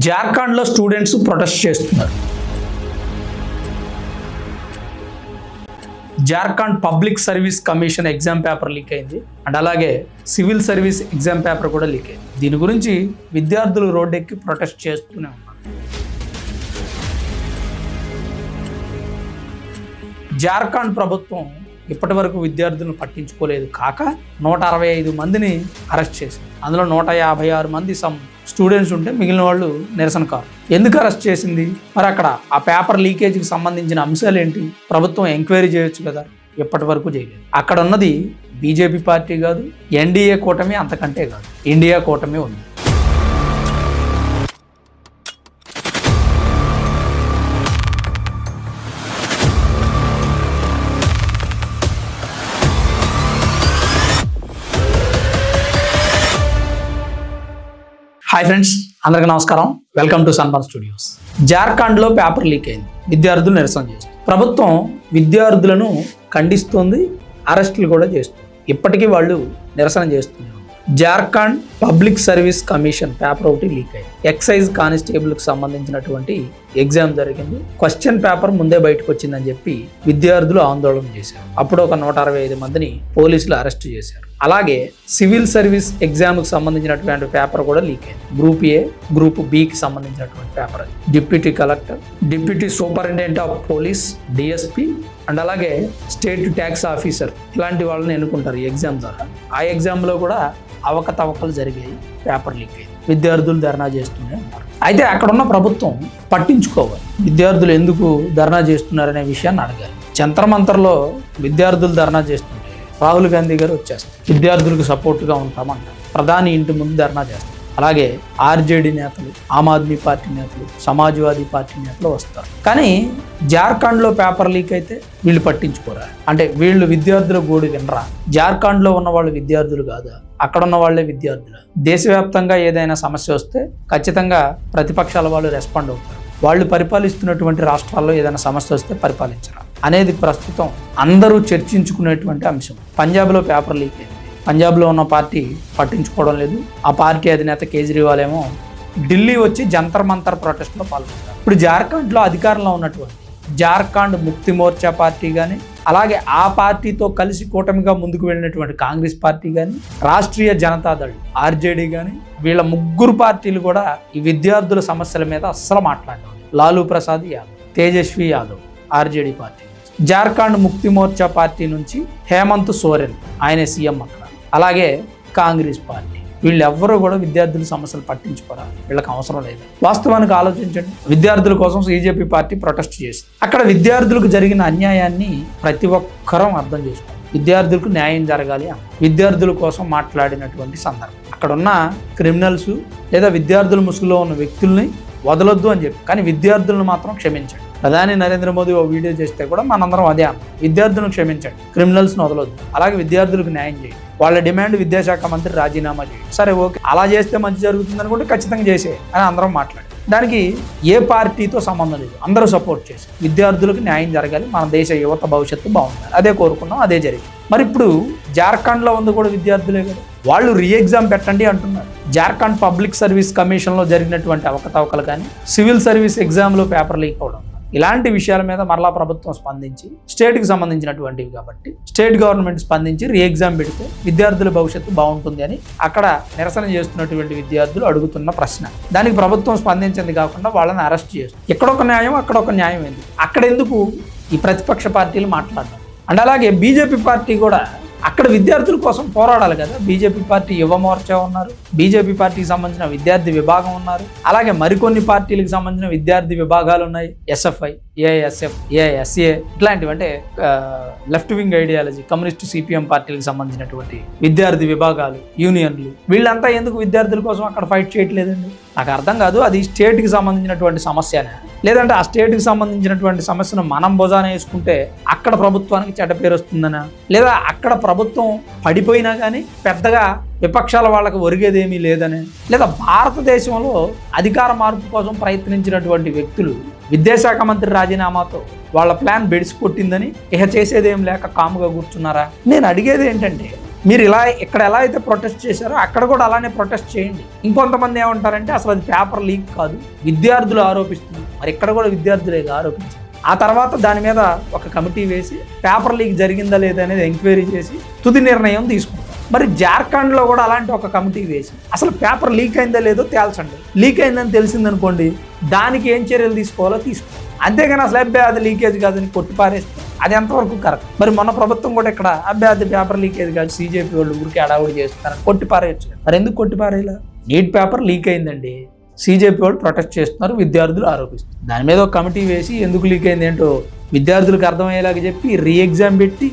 జార్ఖండ్లో students protest చేస్తున్నారు. Jharkhand public service commission exam paper leak అయింది అండ్ అలాగే సివిల్ సర్వీస్ ఎగ్జామ్ పేపర్ కూడా లీక్ అయింది. దీని గురించి విద్యార్థులు రోడ్డెక్కి ప్రొటెస్ట్ చేస్తూనే ఉన్నారు. జార్ఖండ్ ప్రభుత్వం ఇప్పటి వరకు విద్యార్థులను పట్టించుకోలేదు కాక 165 మందిని అరెస్ట్ చేసింది. అందులో 156 మంది స్టూడెంట్స్ ఉంటే మిగిలిన వాళ్ళు నిరసనకారు. ఎందుకు అరెస్ట్ చేసింది? మరి అక్కడ ఆ పేపర్ లీకేజీకి సంబంధించిన అంశాలు ఏంటి? ప్రభుత్వం ఎంక్వైరీ చేయొచ్చు కదా, ఇప్పటి వరకు చేయలేదు. అక్కడ ఉన్నది బీజేపీ పార్టీ కాదు, ఎన్డీఏ కూటమి, అంతకంటే కాదు, ఇండియా కూటమి ఉంది. హాయ్ ఫ్రెండ్స్, అందరికీ నమస్కారం. Welcome to sunburn studios. జార్ఖండ్లో పేపర్ లీక్ అయింది, విద్యార్థులు నిరసన చేస్తారు. ప్రభుత్వం విద్యార్థులను ఖండిస్తుంది, అరెస్టులు కూడా చేస్తుంది. ఇప్పటికీ వాళ్ళు నిరసన చేస్తున్నారు. Jharkhand public service commission paper ఒకటి లీక్ అయింది. ఎక్సైజ్ కానిస్టేబుల్కి సంబంధించినటువంటి ఎగ్జామ్ జరిగింది. క్వశ్చన్ పేపర్ ముందే బయటకు వచ్చిందని చెప్పి విద్యార్థులు ఆందోళన చేశారు. అప్పుడు ఒక 165 మందిని పోలీసులు అరెస్ట్ చేశారు. అలాగే సివిల్ సర్వీస్ ఎగ్జామ్కి సంబంధించినటువంటి పేపర్ కూడా లీక్ అయింది. గ్రూప్ ఏ, గ్రూప్ బికి సంబంధించినటువంటి paper. Deputy collector, deputy superintendent of police, DSP and అలాగే స్టేట్ ట్యాక్స్ ఆఫీసర్ ఇలాంటి వాళ్ళని ఎన్నుకుంటారు ఈ ఎగ్జామ్ ద్వారా. ఆ ఎగ్జామ్లో కూడా అవకతవకలు జరిగాయి, పేపర్ లీక్ అయింది. విద్యార్థులు ధర్నా చేస్తూనే ఉన్నారు. అయితే అక్కడున్న ప్రభుత్వం పట్టించుకోవాలి. విద్యార్థులు ఎందుకు ధర్నా చేస్తున్నారనే విషయాన్ని అడగాలి. జంతర్-మంతర్లో విద్యార్థులు ధర్నా చేస్తుంటే రాహుల్ గాంధీ గారు వచ్చేస్తారు. విద్యార్థులకు సపోర్ట్గా ఉంటామంటారు. ప్రధాని ఇంటి ముందు ధర్నా చేస్తారు. అలాగే ఆర్జేడీ నేతలు, ఆమ్ ఆద్మీ పార్టీ నేతలు, సమాజ్వాదీ పార్టీ నేతలు వస్తారు. కానీ జార్ఖండ్లో పేపర్ లీక్ అయితే వీళ్ళు పట్టించుకోరా? అంటే వీళ్ళు విద్యార్థుల గోడు వినరా? జార్ఖండ్లో ఉన్న వాళ్ళు విద్యార్థులు కాదా? అక్కడ ఉన్న వాళ్ళే విద్యార్థులు. దేశవ్యాప్తంగా ఏదైనా సమస్య వస్తే ఖచ్చితంగా ప్రతిపక్షాల వాళ్ళు రెస్పాండ్ అవుతారు. వాళ్ళు పరిపాలిస్తున్నటువంటి రాష్ట్రాల్లో ఏదైనా సమస్య వస్తే పరిపాలించరా అనేది ప్రస్తుతం అందరూ చర్చించుకునేటువంటి అంశం. పంజాబ్లో పేపర్ లీక్ అయింది. పంజాబ్లో ఉన్న పార్టీ పట్టించుకోవడం లేదు. ఆ పార్టీ అధినేత కేజ్రీవాల్ ఏమో ఢిల్లీ వచ్చి జంతర్-మంతర్ ప్రొటెస్ట్లో పాల్గొన్నారు. ఇప్పుడు జార్ఖండ్లో అధికారంలో ఉన్నటువంటి జార్ఖండ్ ముక్తి మోర్చా పార్టీ కానీ, అలాగే ఆ పార్టీతో కలిసి కూటమిగా ముందుకు వెళ్ళినటువంటి కాంగ్రెస్ పార్టీ కానీ, రాష్ట్రీయ జనతాదళ్ ఆర్జేడీ కానీ, వీళ్ళ ముగ్గురు పార్టీలు కూడా ఈ విద్యార్థుల సమస్యల మీద అస్సలు మాట్లాడారు. లాలూ ప్రసాద్ యాదవ్, తేజస్వి యాదవ్ ఆర్జేడీ పార్టీ, జార్ఖండ్ ముక్తి మోర్చా పార్టీ నుంచి హేమంత్ సోరెన్, ఆయన సీఎం అక్కడ, అలాగే కాంగ్రెస్ పార్టీ, వీళ్ళెవ్వరూ కూడా విద్యార్థుల సమస్యలు పట్టించుకోరా? వీళ్ళకి అవసరం లేదు. వాస్తవానికి ఆలోచించండి. విద్యార్థుల కోసం బీజేపీ పార్టీ ప్రొటెస్ట్ చేసింది. అక్కడ విద్యార్థులకు జరిగిన అన్యాయాన్ని ప్రతి ఒక్కరూ అర్థం చేసుకోవాలి. విద్యార్థులకు న్యాయం జరగాలి అని విద్యార్థుల కోసం మాట్లాడినటువంటి సందర్భం. అక్కడ ఉన్న క్రిమినల్స్ లేదా విద్యార్థుల ముసుగులో ఉన్న వ్యక్తుల్ని వదలొద్దు అని చెప్పి, కానీ విద్యార్థులను మాత్రం క్షమించండి. ప్రధాని నరేంద్ర మోదీ ఓ వీడియో చేస్తే కూడా మనందరం అదే అన్నాం, విద్యార్థులను క్షమించండి, క్రిమినల్స్ను వదలొద్దు, అలాగే విద్యార్థులకు న్యాయం చేయండి. వాళ్ళ డిమాండ్ విద్యాశాఖ మంత్రి రాజీనామా చేయండి. సరే, ఓకే, అలా చేస్తే మంచి జరుగుతుంది అనుకుంటే ఖచ్చితంగా చేసే అని అందరం మాట్లాడారు. దానికి ఏ పార్టీతో సంబంధం లేదు, అందరూ సపోర్ట్ చేసి విద్యార్థులకు న్యాయం జరగాలి, మన దేశ యువత భవిష్యత్తు బాగుండాలి, అదే కోరుకున్నాం, అదే జరిగింది. మరి ఇప్పుడు జార్ఖండ్లో ఉంది కూడా విద్యార్థులే కదా, వాళ్ళు ఎగ్జామ్ పెట్టండి అంటున్నారు. జార్ఖండ్ పబ్లిక్ సర్వీస్ కమిషన్లో జరిగినటువంటి అవకతవకలు కానీ, సివిల్ సర్వీస్ ఎగ్జామ్లో పేపర్ లీక్ అవడం, ఇలాంటి విషయాల మీద మరలా ప్రభుత్వం స్పందించి, స్టేట్కి సంబంధించినటువంటివి కాబట్టి స్టేట్ గవర్నమెంట్ స్పందించి ఎగ్జామ్ పెడితే విద్యార్థుల భవిష్యత్తు బాగుంటుంది అని అక్కడ నిరసన చేస్తున్నటువంటి విద్యార్థులు అడుగుతున్న ప్రశ్న. దానికి ప్రభుత్వం స్పందించింది కాకుండా వాళ్ళని అరెస్ట్ చేస్తుంది. ఎక్కడొక న్యాయం, అక్కడొక న్యాయం ఏంది? అక్కడ ఎందుకు ఈ ప్రతిపక్ష పార్టీలు మాట్లాడడం? అండ్ అలాగే బీజేపీ పార్టీ కూడా అక్కడ విద్యార్థుల కోసం పోరాడాలి కదా. బీజేపీ పార్టీ యువ మోర్చా ఉన్నారు, బీజేపీ పార్టీకి సంబంధించిన విద్యార్థి విభాగం ఉన్నారు, అలాగే మరికొన్ని పార్టీలకు సంబంధించిన విద్యార్థి విభాగాలు ఉన్నాయి. ఎస్ఎఫ్ఐ, ఏఐఎస్ఎఫ్, ఏఐఎస్ఏ ఇట్లాంటివి, అంటే left wing ideology, communist, CPM పార్టీలకు సంబంధించినటువంటి విద్యార్థి విభాగాలు, యూనియన్లు, వీళ్ళంతా ఎందుకు విద్యార్థుల కోసం అక్కడ ఫైట్ చేయట్లేదండి? నాకు అర్థం కాదు. అది స్టేట్కి సంబంధించినటువంటి సమస్యనే, లేదంటే ఆ స్టేట్కి సంబంధించినటువంటి సమస్యను మనం భుజాన వేసుకుంటే అక్కడ ప్రభుత్వానికి చెడ్డ పేరు వస్తుందనా, లేదా అక్కడ ప్రభుత్వం పడిపోయినా కానీ పెద్దగా విపక్షాల వాళ్ళకి ఒరిగేదేమీ లేదని, లేదా భారతదేశంలో అధికార మార్పు కోసం ప్రయత్నించినటువంటి వ్యక్తులు విద్యాశాఖ మంత్రి రాజీనామాతో వాళ్ళ ప్లాన్ బెడిసి కొట్టిందని ఇక చేసేదేం లేక కాముగా కూర్చున్నారా? నేను అడిగేది ఏంటంటే, మీరు ఇలా ఇక్కడ ఎలా అయితే ప్రొటెస్ట్ చేశారో అక్కడ కూడా అలానే ప్రొటెస్ట్ చేయండి. ఇంకొంతమంది ఏమంటారంటే అసలు అది పేపర్ లీక్ కాదు, విద్యార్థులు ఆరోపిస్తున్నారు. మరి ఇక్కడ కూడా విద్యార్థులే ఆరోపించారు. ఆ తర్వాత దాని మీద ఒక కమిటీ వేసి పేపర్ లీక్ జరిగిందా లేదా అనేది ఎంక్వైరీ చేసి తుది నిర్ణయం తీసుకుంటారు. మరి జార్ఖండ్లో కూడా అలాంటి ఒక కమిటీ వేసి అసలు పేపర్ లీక్ అయిందా లేదో తేల్చండి. లీక్ అయిందని తెలిసిందనుకోండి, దానికి ఏం చర్యలు తీసుకోవాలో తీసుకోవాలి. అంతేగాని అసలు అబ్బాయి అది లీకేజ్ కాదని కొట్టిపారేస్తే అది ఎంతవరకు కరెక్ట్? మరి మన ప్రభుత్వం కూడా ఇక్కడ అబ్బాయి అది పేపర్ లీకేజ్ కాదు, CJP వాళ్ళు ఊరికి అడావుడి చేస్తున్నారని కొట్టిపారేయచ్చు. మరి ఎందుకు కొట్టిపారేలా? నీట్ పేపర్ లీక్ అయిందండి, CJP వాళ్ళు ప్రొటెస్ట్ చేస్తున్నారు, విద్యార్థులు ఆరోపిస్తున్నారు. దాని మీద ఒక కమిటీ వేసి ఎందుకు లీక్ అయింది ఏంటో విద్యార్థులకు అర్థమయ్యేలాగా చెప్పి ఎగ్జామ్ పెట్టి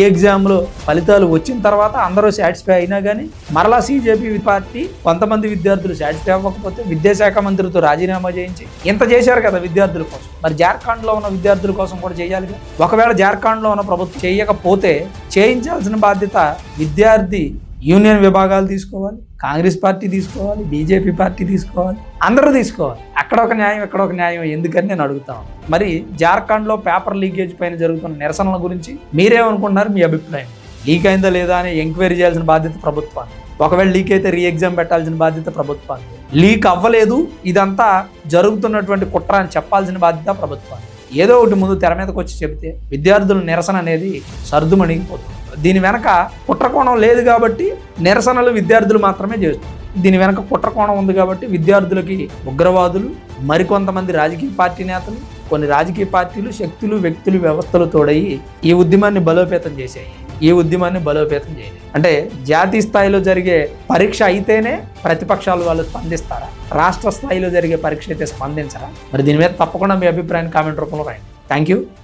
ఎగ్జామ్లో ఫలితాలు వచ్చిన తర్వాత అందరూ సాటిస్ఫై అయినా కానీ మరలా CJP పార్టీ కొంతమంది విద్యార్థులు సాటిస్ఫై అవ్వకపోతే విద్యాశాఖ మంత్రితో రాజీనామా చేయించి ఇంత చేశారు కదా విద్యార్థుల కోసం. మరి జార్ఖండ్లో ఉన్న విద్యార్థుల కోసం కూడా చేయాలిగా. ఒకవేళ జార్ఖండ్లో ఉన్న ప్రభుత్వం చేయకపోతే చేయించాల్సిన బాధ్యత విద్యార్థి యూనియన్ విభాగాలు తీసుకోవాలి, కాంగ్రెస్ పార్టీ తీసుకోవాలి, BJP పార్టీ తీసుకోవాలి, అందరూ తీసుకోవాలి. అక్కడ ఒక న్యాయం ఇక్కడ ఒక న్యాయం ఎందుకని నేను అడుగుతాను. మరి జార్ఖండ్లో పేపర్ లీకేజ్ పైన జరుగుతున్న నిరసనల గురించి మీరేమనుకుంటున్నారు? మీ అభిప్రాయం. లీక్ అయిందా లేదా అని ఎంక్వైరీ చేయాల్సిన బాధ్యత ప్రభుత్వాన్ని. ఒకవేళ లీక్ అయితే ఎగ్జామ్ పెట్టాల్సిన బాధ్యత ప్రభుత్వాన్ని. లీక్ అవ్వలేదు, ఇదంతా జరుగుతున్నటువంటి కుట్ర అని చెప్పాల్సిన బాధ్యత ప్రభుత్వాన్ని. ఏదో ఒకటి ముందు తెర మీదకి వచ్చి చెబితే విద్యార్థుల నిరసన అనేది సర్దుమణిగిపోతుంది. దీని వెనక కుట్రకోణం లేదు కాబట్టి నిరసనలు విద్యార్థులు మాత్రమే చేస్తారు. దీని వెనక కుట్రకోణం ఉంది కాబట్టి విద్యార్థులకి ఉగ్రవాదులు, మరికొంతమంది రాజకీయ పార్టీ నేతలు, కొన్ని రాజకీయ పార్టీలు, శక్తులు, వ్యక్తులు, వ్యవస్థలు తోడయి ఈ ఉద్యమాన్ని బలోపేతం చేశాయి. ఈ ఉద్యమాన్ని బలోపేతం చేయాలి అంటే జాతీయ స్థాయిలో జరిగే పరీక్ష అయితేనే ప్రతిపక్షాలు వాళ్ళు స్పందిస్తారా? రాష్ట్ర స్థాయిలో జరిగే పరీక్ష అయితే స్పందించరా? మరి దీని మీద తప్పకుండా మీ అభిప్రాయాన్ని కామెంట్ రూపంలో రాయండి.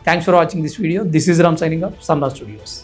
Thanks for watching this video. This is Ram signing off Sanraj studios.